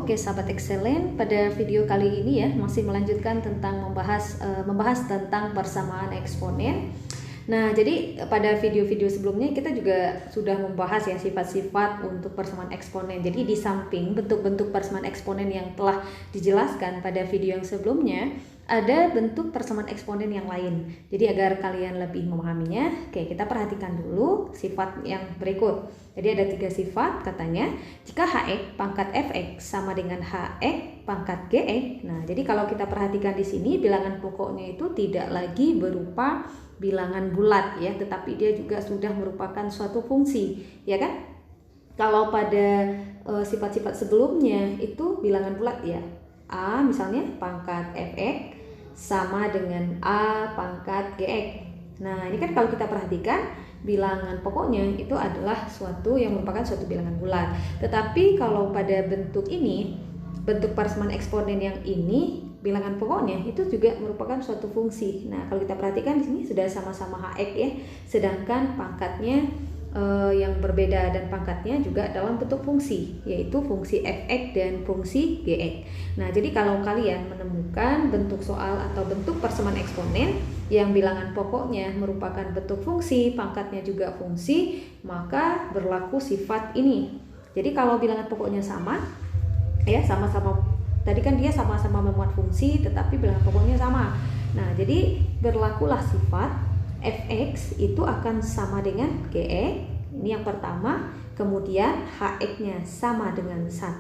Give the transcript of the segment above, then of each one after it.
Oke sahabat Excellent, pada video kali ini ya masih melanjutkan tentang membahas tentang persamaan eksponen. Nah, jadi pada video-video sebelumnya kita juga sudah membahas ya sifat-sifat untuk persamaan eksponen. Jadi di samping bentuk-bentuk persamaan eksponen yang telah dijelaskan pada video yang sebelumnya, ada bentuk persamaan eksponen yang lain. Jadi agar kalian lebih memahaminya, oke, kita perhatikan dulu sifat yang berikut. Jadi ada 3 sifat katanya. Jika Hx pangkat Fx sama dengan Hx pangkat Gx. Nah, jadi kalau kita perhatikan di sini bilangan pokoknya itu tidak lagi berupa bilangan bulat ya, tetapi dia juga sudah merupakan suatu fungsi, ya kan? Kalau pada sifat-sifat sebelumnya itu bilangan bulat ya. A misalnya pangkat Fx sama dengan A pangkat Gx. Nah, ini kan kalau kita perhatikan bilangan pokoknya itu adalah suatu yang merupakan suatu bilangan bulat. Tetapi kalau pada bentuk ini, bentuk persamaan eksponen yang ini, bilangan pokoknya itu juga merupakan suatu fungsi. Nah, kalau kita perhatikan di sini sudah sama-sama Hx ya, sedangkan pangkatnya yang berbeda dan pangkatnya juga dalam bentuk fungsi, yaitu fungsi Fx dan fungsi Gx. Nah, jadi kalau kalian menemukan bentuk soal atau bentuk persamaan eksponen yang bilangan pokoknya merupakan bentuk fungsi, pangkatnya juga fungsi, maka berlaku sifat ini. Jadi kalau bilangan pokoknya sama, ya sama-sama, tadi kan dia sama-sama memuat fungsi, tetapi bilangan pokoknya sama. Nah, jadi berlakulah sifat Fx itu akan sama dengan Gx, ini yang pertama. Kemudian Hx-nya sama dengan 1.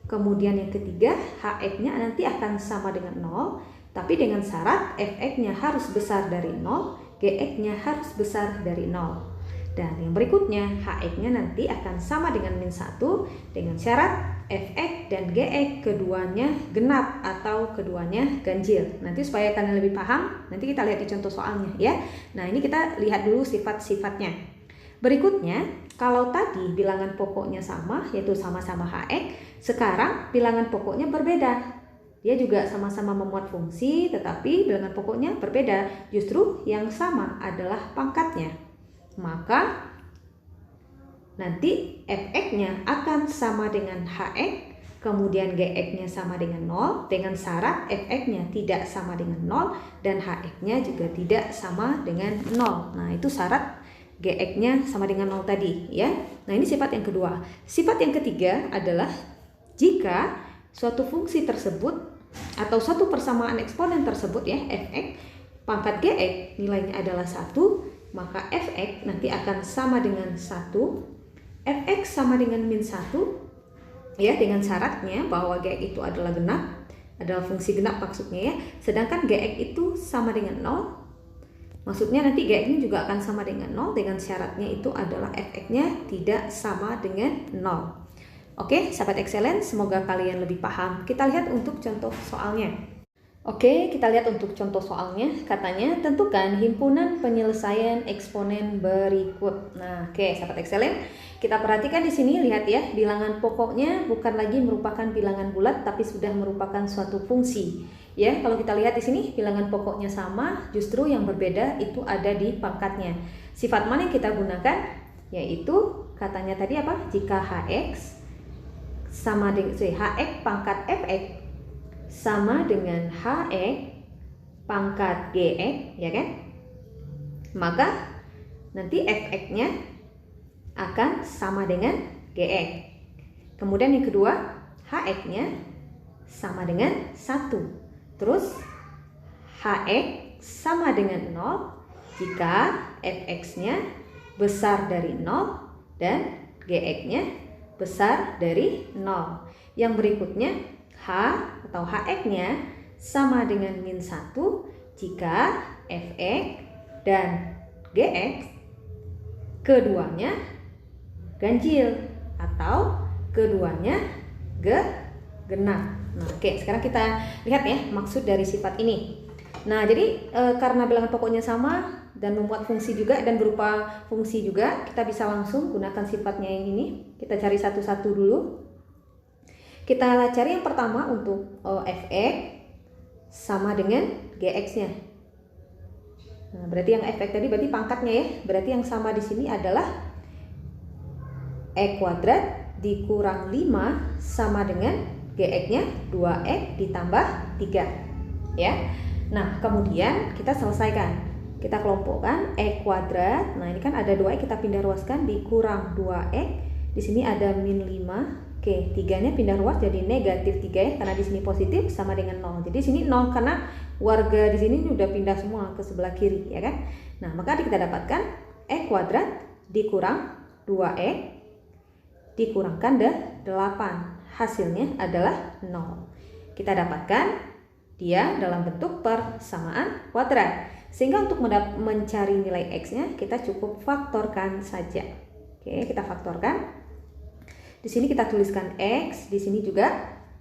Kemudian yang ketiga, Hx-nya nanti akan sama dengan 0, tapi dengan syarat Fx-nya harus besar dari 0, Gx-nya harus besar dari 0. Dan yang berikutnya, Hx-nya nanti akan sama dengan min 1 dengan syarat Fx dan Gx keduanya genap atau keduanya ganjil. Nanti supaya kalian lebih paham, nanti kita lihat di contoh soalnya ya. Nah, ini kita lihat dulu sifat-sifatnya. Berikutnya, kalau tadi bilangan pokoknya sama, yaitu sama-sama Hx, sekarang bilangan pokoknya berbeda. Dia juga sama-sama memuat fungsi, tetapi bilangan pokoknya berbeda. Justru yang sama adalah pangkatnya. Maka nanti Fx-nya akan sama dengan Hx, kemudian Gx-nya sama dengan 0, dengan syarat Fx-nya tidak sama dengan 0 dan Hx-nya juga tidak sama dengan 0. Nah, itu syarat Gx-nya sama dengan 0 tadi ya. Nah, ini sifat yang kedua. Sifat yang ketiga adalah jika suatu fungsi tersebut atau suatu persamaan eksponen tersebut ya, Fx pangkat Gx nilainya adalah 1, maka Fx nanti akan sama dengan 1, Fx sama dengan min 1 ya, dengan syaratnya bahwa Gx itu adalah genap, adalah fungsi genap maksudnya ya, sedangkan Gx itu sama dengan 0, maksudnya nanti Gx ini juga akan sama dengan 0 dengan syaratnya itu adalah Fx-nya tidak sama dengan 0. Oke, sahabat Excellent, semoga kalian lebih paham. Kita lihat untuk contoh soalnya. Oke, kita lihat untuk contoh soalnya. Katanya, tentukan himpunan penyelesaian eksponen berikut. Nah, oke, sahabat Excellent, kita perhatikan di sini, lihat ya, bilangan pokoknya bukan lagi merupakan bilangan bulat, tapi sudah merupakan suatu fungsi. Ya, kalau kita lihat di sini, bilangan pokoknya sama, justru yang berbeda itu ada di pangkatnya. Sifat mana yang kita gunakan? Yaitu katanya tadi apa? Jika Hx sama dengan Hx pangkat Fx sama dengan Hx pangkat Gx, ya kan? Maka nanti Fx-nya akan sama dengan Gx. Kemudian yang kedua, Hx-nya sama dengan 1. Terus Hx sama dengan 0 jika Fx-nya besar dari 0 dan Gx-nya besar dari 0. Yang berikutnya, H atau Hx-nya sama dengan min 1 jika Fx dan Gx keduanya ganjil atau keduanya genap. Nah, oke, sekarang kita lihat ya maksud dari sifat ini. Nah, jadi karena bilangan pokoknya sama dan membuat fungsi juga dan berupa fungsi juga, kita bisa langsung gunakan sifatnya yang ini. Kita cari satu-satu dulu. Kita cari yang pertama untuk Fx sama dengan Gx-nya. Nah, berarti yang Fx tadi berarti pangkatnya ya. Berarti yang sama di sini adalah E kuadrat dikurang 5 sama dengan GX-nya 2X ditambah 3. Ya. Nah, kemudian kita selesaikan. Kita kelompokkan X kuadrat. Nah, ini kan ada 2X, kita pindah ruaskan dikurang 2X. Di sini ada min 5. Oke, 3-nya pindah ruas jadi negatif 3 ya, karena di sini positif sama dengan 0. Jadi di sini 0 karena warga di sini udah pindah semua ke sebelah kiri, ya kan? Nah, maka kita dapatkan X kuadrat dikurang 2X dikurangkan 8. Hasilnya adalah 0. Kita dapatkan dia dalam bentuk persamaan kuadrat. Sehingga untuk mencari nilai X-nya kita cukup faktorkan saja. Oke, kita faktorkan. Di sini kita tuliskan X, di sini juga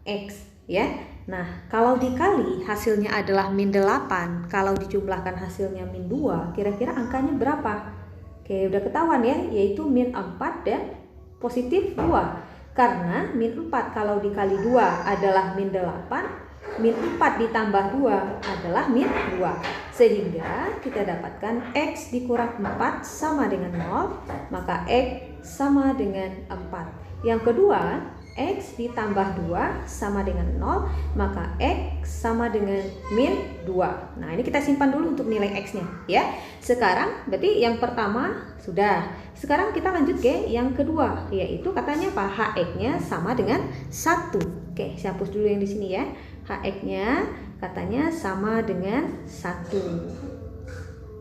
X, ya. Nah, kalau dikali hasilnya adalah min 8, kalau dijumlahkan hasilnya min 2, kira-kira angkanya berapa? Oke, udah ketahuan ya, yaitu min 4 dan positif 2. Karena min 4 kalau dikali 2 adalah min 8, min 4 ditambah 2 adalah min 2. Sehingga kita dapatkan X dikurang 4 sama dengan 0, maka X sama dengan 4. Yang kedua, X ditambah 2 sama dengan 0, maka X sama dengan min 2. Nah, ini kita simpan dulu untuk nilai X-nya ya. Sekarang berarti yang pertama sudah. Sekarang kita lanjut ke yang kedua, yaitu katanya apa? HX-nya sama dengan 1. Oke, saya hapus dulu yang di sini ya. HX-nya katanya sama dengan 1.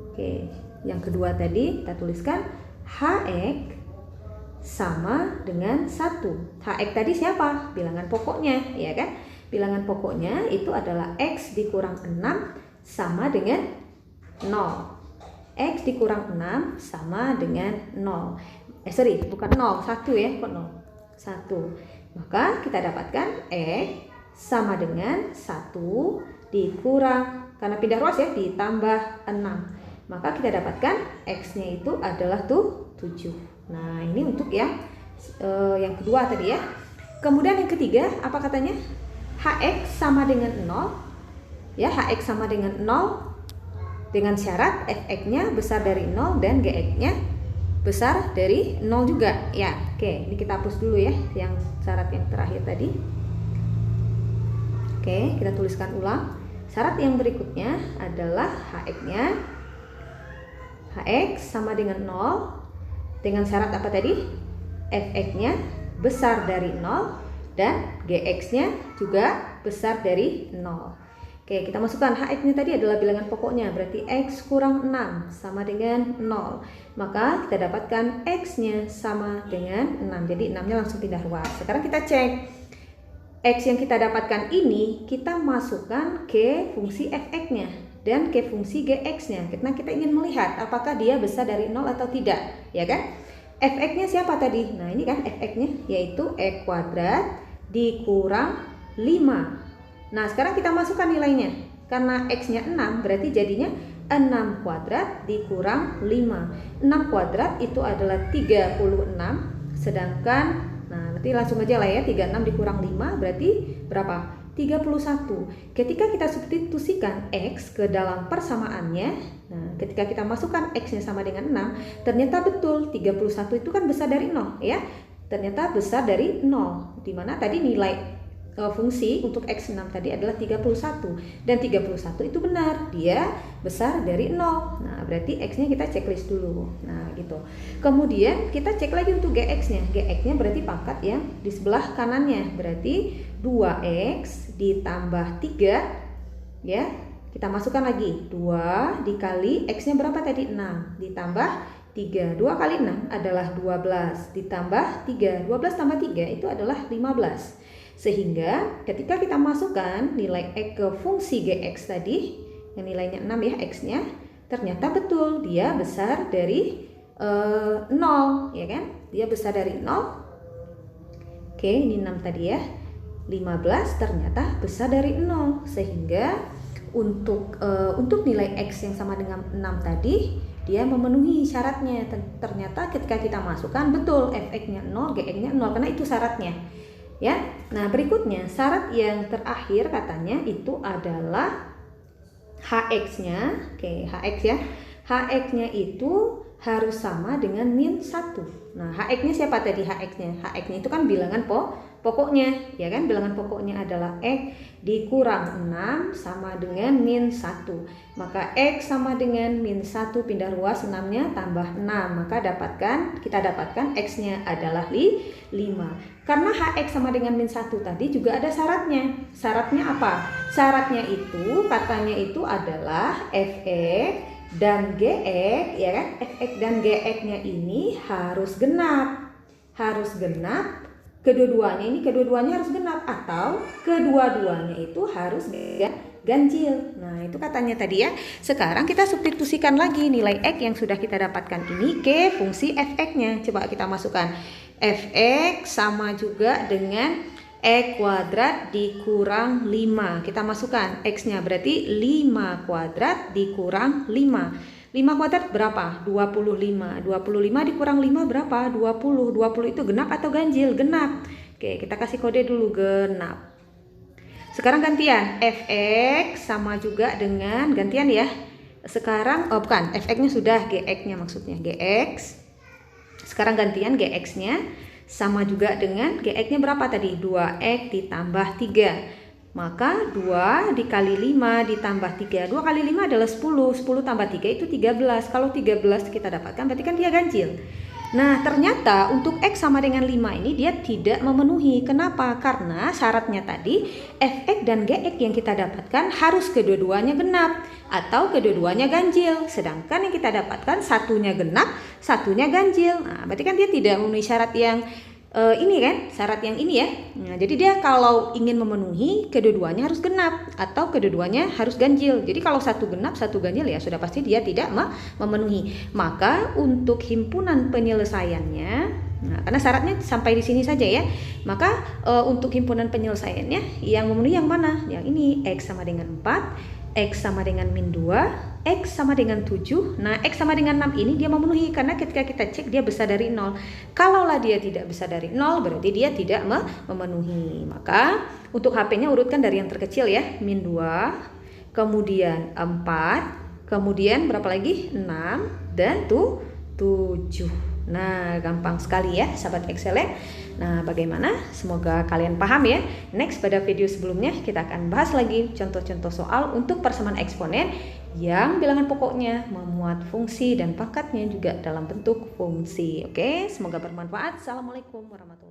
Oke, yang kedua tadi kita tuliskan HX sama dengan 1. HX tadi siapa? Bilangan pokoknya, ya kan? Bilangan pokoknya itu adalah X dikurang 6 sama dengan 0. X dikurang 6 sama dengan 0. Bukan 0, 1 ya, kok 0? 1. Maka kita dapatkan X sama dengan 1 dikurang, karena pindah ruas ya, ditambah 6. Maka kita dapatkan X-nya itu adalah 7. Nah, ini untuk yang kedua tadi ya. Kemudian yang ketiga, apa katanya? HX sama dengan 0. Ya, HX sama dengan 0 dengan syarat Fx-nya besar dari 0 dan Gx-nya besar dari 0 juga. Ya, oke, ini kita hapus dulu ya yang syarat yang terakhir tadi. Oke, kita tuliskan ulang. Syarat yang berikutnya adalah HX-nya HX sama dengan 0 dengan syarat apa tadi? Fx-nya besar dari 0 dan Gx-nya juga besar dari 0. Oke, kita masukkan HX-nya tadi adalah bilangan pokoknya, berarti X kurang 6 sama dengan 0. Maka kita dapatkan X-nya sama dengan 6. Jadi 6-nya langsung pindah ruas. Sekarang kita cek. X yang kita dapatkan ini kita masukkan ke fungsi Fx-nya dan ke fungsi Gx-nya. Karena kita ingin melihat apakah dia besar dari 0 atau tidak, ya kan? Fx-nya siapa tadi? Nah, ini kan Fx-nya yaitu X kuadrat dikurang 5. Nah, sekarang kita masukkan nilainya. Karena X-nya 6, berarti jadinya 6 kuadrat dikurang 5. 6 kuadrat itu adalah 36, sedangkan, nah nanti langsung aja lah ya, 36 dikurang 5 berarti berapa? 31. Ketika kita substitusikan X ke dalam persamaannya, nah ketika kita masukkan X-nya sama dengan 6, ternyata betul 31 itu kan besar dari 0 ya. Ternyata besar dari 0, dimana tadi nilai fungsi untuk X6 tadi adalah 31 dan 31 itu benar, dia besar dari 0. Nah, berarti X-nya kita checklist dulu. Nah, gitu. Kemudian kita cek lagi untuk Gx-nya. Gx-nya berarti pangkat yang di sebelah kanannya, berarti 2X ditambah 3 ya. Kita masukkan lagi 2 dikali X-nya berapa tadi? 6 ditambah 3. 2 kali 6 adalah 12 ditambah 3. 12 tambah 3 itu adalah 15. Sehingga ketika kita masukkan nilai X ke fungsi Gx tadi, yang nilainya 6 ya X-nya, ternyata betul dia besar dari 0, ya kan? Dia besar dari 0. Oke, ini 6 tadi ya. 15 ternyata besar dari 0. Sehingga untuk nilai X yang sama dengan 6 tadi, dia memenuhi syaratnya. Ternyata ketika kita masukkan betul Fx-nya 0, Gx-nya 0, karena itu syaratnya. Ya, nah berikutnya syarat yang terakhir katanya itu adalah HX-nya. Oke, HX ya. HX-nya itu harus sama dengan min 1. Nah, HX-nya siapa tadi HX-nya? HX-nya itu kan bilangan pokoknya, ya kan? Bilangan pokoknya adalah X dikurang 6 sama dengan min 1. Maka X sama dengan min 1 pindah ruas 6-nya tambah 6. Maka kita dapatkan X-nya adalah 5. Karena HX sama dengan min 1 tadi juga ada syaratnya. Syaratnya apa? Syaratnya itu katanya itu adalah Fx dan GX, ya kan? Fx dan GX-nya ini harus genap. Harus genap. Kedua-duanya harus genap atau kedua-duanya itu harus ganjil. Nah, itu katanya tadi ya. Sekarang kita substitusikan lagi nilai X yang sudah kita dapatkan ini ke fungsi Fx-nya. Coba kita masukkan. Fx sama juga dengan X kuadrat dikurang 5. Kita masukkan X-nya berarti 5 kuadrat dikurang 5. 5 kuadrat berapa? 25. 25 dikurang 5 berapa? 20. 20 itu genap atau ganjil? Genap. Oke, kita kasih kode dulu genap. Sekarang gantian. Fx sama juga dengan gantian ya. Sekarang bukan, Fx-nya sudah, Gx-nya maksudnya Gx. Sekarang gantian Gx-nya sama juga dengan Gx-nya berapa tadi? 2x ditambah 3. Maka 2 dikali 5 ditambah 3. 2 kali 5 adalah 10. 10 tambah 3 itu 13. Kalau 13 kita dapatkan berarti kan dia ganjil. Nah, ternyata untuk X sama dengan 5 ini dia tidak memenuhi. Kenapa? Karena syaratnya tadi Fx dan Gx yang kita dapatkan harus kedua-duanya genap atau kedua-duanya ganjil. Sedangkan yang kita dapatkan satunya genap, satunya ganjil. Nah, berarti kan dia tidak memenuhi syarat yang ini kan, syarat yang ini ya. Nah, jadi dia kalau ingin memenuhi kedua-duanya harus genap atau kedua-duanya harus ganjil. Jadi kalau satu genap, satu ganjil ya sudah pasti dia tidak memenuhi. Maka untuk himpunan penyelesaiannya, nah, karena syaratnya sampai di sini saja ya. Maka untuk himpunan penyelesaiannya yang memenuhi yang mana? Yang ini X sama dengan 4, X sama dengan min 2, X sama dengan 7. Nah, X sama dengan 6 ini dia memenuhi karena ketika kita cek dia besar dari 0. Kalaulah dia tidak besar dari 0 berarti dia tidak memenuhi. Maka untuk HP-nya urutkan dari yang terkecil ya, min 2, kemudian 4, kemudian berapa lagi? 6 dan 7. Nah, gampang sekali ya sahabat Excellent. Nah, bagaimana? Semoga kalian paham ya. Next pada video sebelumnya kita akan bahas lagi contoh-contoh soal untuk persamaan eksponen yang bilangan pokoknya memuat fungsi dan pangkatnya juga dalam bentuk fungsi. Oke, semoga bermanfaat. Assalamualaikum warahmatullahi wabarakatuh.